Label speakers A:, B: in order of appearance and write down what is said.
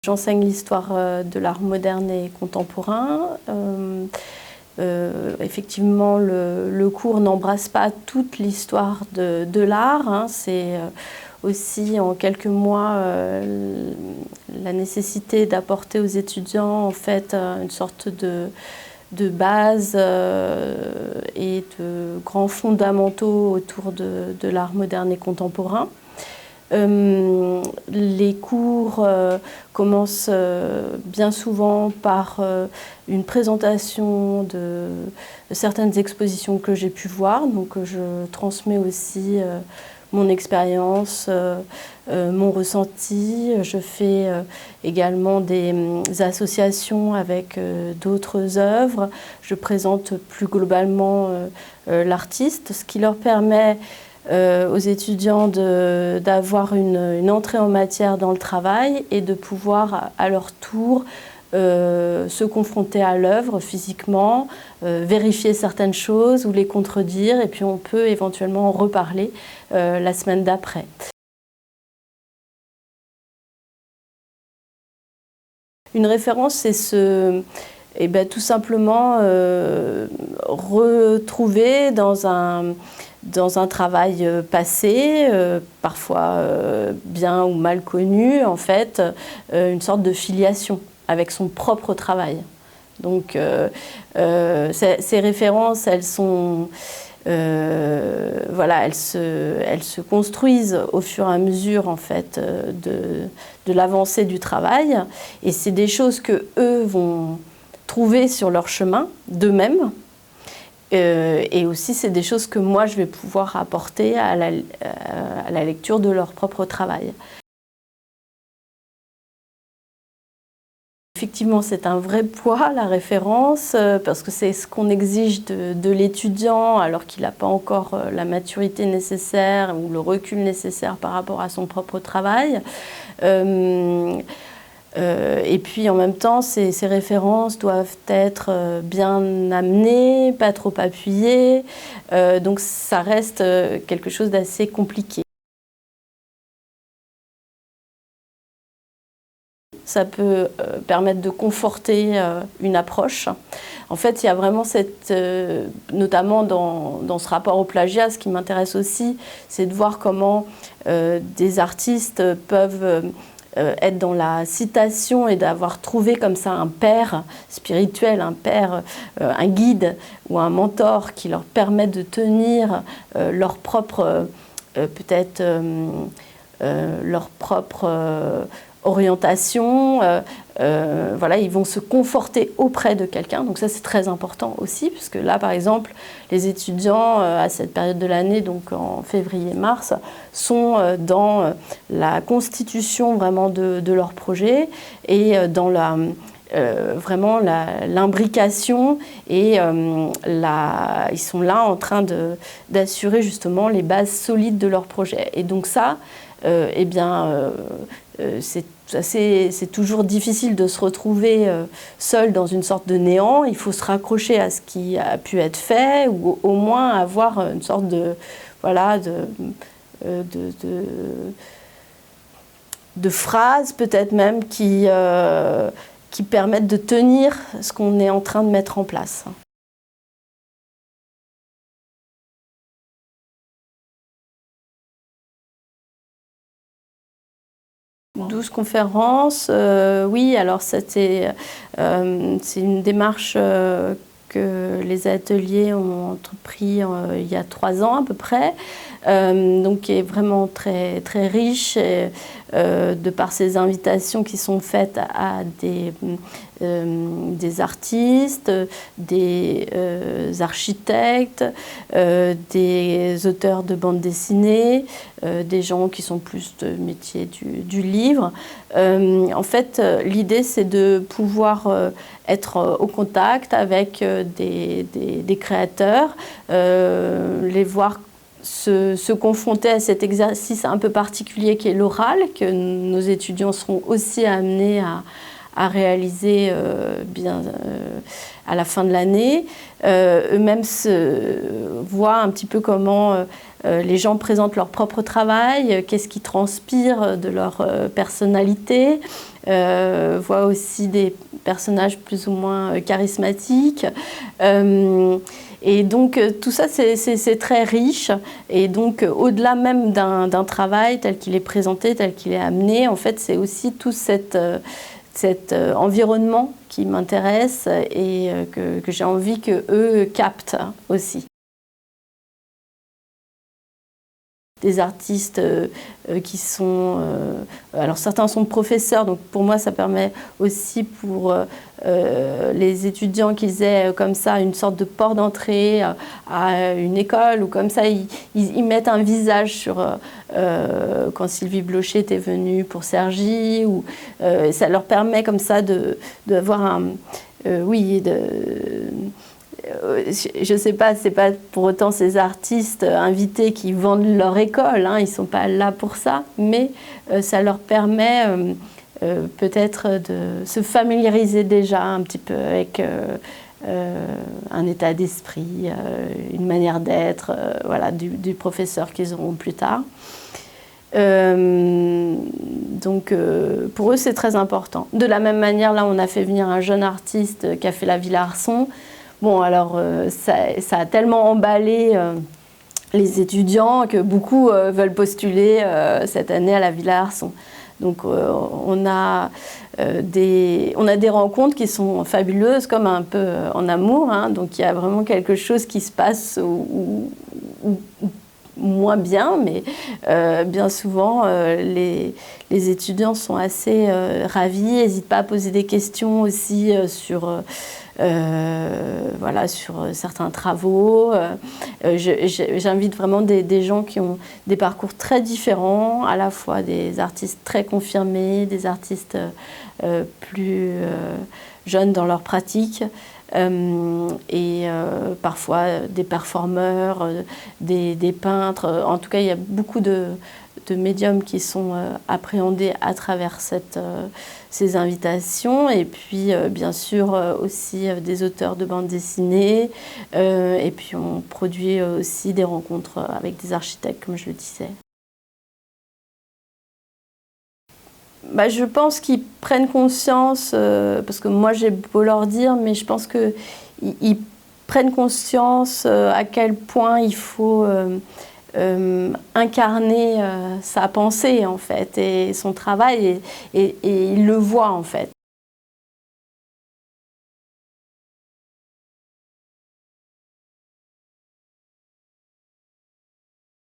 A: J'enseigne l'histoire de l'art moderne et contemporain. Effectivement, le cours n'embrasse pas toute l'histoire de l'art. Hein. C'est aussi en quelques mois la nécessité d'apporter aux étudiants en fait une sorte de base et de grands fondamentaux autour de l'art moderne et contemporain. Les cours commencent bien souvent par une présentation de certaines expositions que j'ai pu voir. Donc je transmets aussi mon expérience, mon ressenti. Je fais également des associations avec d'autres œuvres. Je présente plus globalement l'artiste, ce qui leur permet aux étudiants d'avoir une entrée en matière dans le travail et de pouvoir à leur tour se confronter à l'œuvre physiquement, vérifier certaines choses ou les contredire, et puis on peut éventuellement en reparler la semaine d'après. Une référence, c'est tout simplement retrouver dans un travail passé, parfois bien ou mal connu, en fait, une sorte de filiation avec son propre travail. Donc ces références, elles sont, voilà, elles se construisent au fur et à mesure en fait de l'avancée du travail, et c'est des choses que eux vont trouver sur leur chemin d'eux-mêmes. Et aussi, c'est des choses que moi, je vais pouvoir apporter à la lecture de leur propre travail. Effectivement, c'est un vrai poids, la référence, parce que c'est ce qu'on exige de l'étudiant alors qu'il n'a pas encore la maturité nécessaire ou le recul nécessaire par rapport à son propre travail. Et puis en même temps, ces références doivent être bien amenées, pas trop appuyées, donc ça reste quelque chose d'assez compliqué. Ça peut permettre de conforter une approche. En fait, il y a vraiment notamment dans ce rapport au plagiat, ce qui m'intéresse aussi, c'est de voir comment des artistes peuvent être dans la citation et d'avoir trouvé comme ça un père spirituel, un guide ou un mentor qui leur permet de tenir leur propre, peut-être leur propre orientation. Voilà, ils vont se conforter auprès de quelqu'un, donc ça c'est très important aussi, puisque là par exemple les étudiants à cette période de l'année, donc en février-mars, sont dans la constitution vraiment de leur projet et dans vraiment l'imbrication, et ils sont là en train d'assurer justement les bases solides de leur projet. Et donc ça, eh bien, c'est toujours difficile de se retrouver seul dans une sorte de néant. Il faut se raccrocher à ce qui a pu être fait, ou au moins avoir une sorte de, voilà, de phrases peut-être même qui permettent de tenir ce qu'on est en train de mettre en place. 12 conférences, oui, alors c'est une démarche que les ateliers ont entrepris il y a 3 ans à peu près, donc qui est vraiment très, très riche, de par ces invitations qui sont faites à des artistes, des architectes, des auteurs de bande dessinée, des gens qui sont plus de métier du livre. En fait, l'idée c'est de pouvoir être au contact avec des créateurs, les voir se confronter à cet exercice un peu particulier qui est l'oral, que nos étudiants seront aussi amenés à réaliser à la fin de l'année. Eux-mêmes voient un petit peu comment les gens présentent leur propre travail, qu'est-ce qui transpire de leur personnalité, voient aussi des personnages plus ou moins charismatiques. Et donc tout ça, c'est très riche. Et donc au-delà même d'un travail tel qu'il est présenté, tel qu'il est amené, en fait, c'est aussi tout cet environnement qui m'intéresse et que j'ai envie qu'eux captent aussi. Des artistes qui sont... alors certains sont professeurs, donc pour moi ça permet aussi pour les étudiants qu'ils aient comme ça une sorte de port d'entrée à une école, ou comme ça ils mettent un visage sur... quand Sylvie Blocher était venue pour Cergy, ou ça leur permet comme ça d'avoir un... je ne sais pas, ce n'est pas pour autant ces artistes invités qui vendent leur école, hein, ils ne sont pas là pour ça, mais ça leur permet peut-être de se familiariser déjà un petit peu avec un état d'esprit, une manière d'être, voilà, du professeur qu'ils auront plus tard. Donc pour eux c'est très important. De la même manière, là on a fait venir un jeune artiste qui a fait la Villa Arson. Bon, alors ça a tellement emballé les étudiants que beaucoup veulent postuler cette année à la Villa Arson. Donc on a des rencontres qui sont fabuleuses, comme un peu en amour, hein. Donc il y a vraiment quelque chose qui se passe ou moins bien, mais bien souvent les étudiants sont assez ravis, n'hésitent pas à poser des questions aussi sur certains travaux. J'invite vraiment des gens qui ont des parcours très différents, à la fois des artistes très confirmés, des artistes plus jeunes dans leur pratique, et parfois des performeurs, des peintres. En tout cas, il y a beaucoup de médiums qui sont appréhendés à travers ces invitations, et puis bien sûr aussi des auteurs de bandes dessinées, et puis on produit aussi des rencontres avec des architectes, comme je le disais. Bah, je pense qu'ils prennent conscience, parce que moi j'ai beau leur dire, mais je pense qu'ils prennent conscience à quel point il faut incarner sa pensée en fait, et son travail, et ils le voient en fait.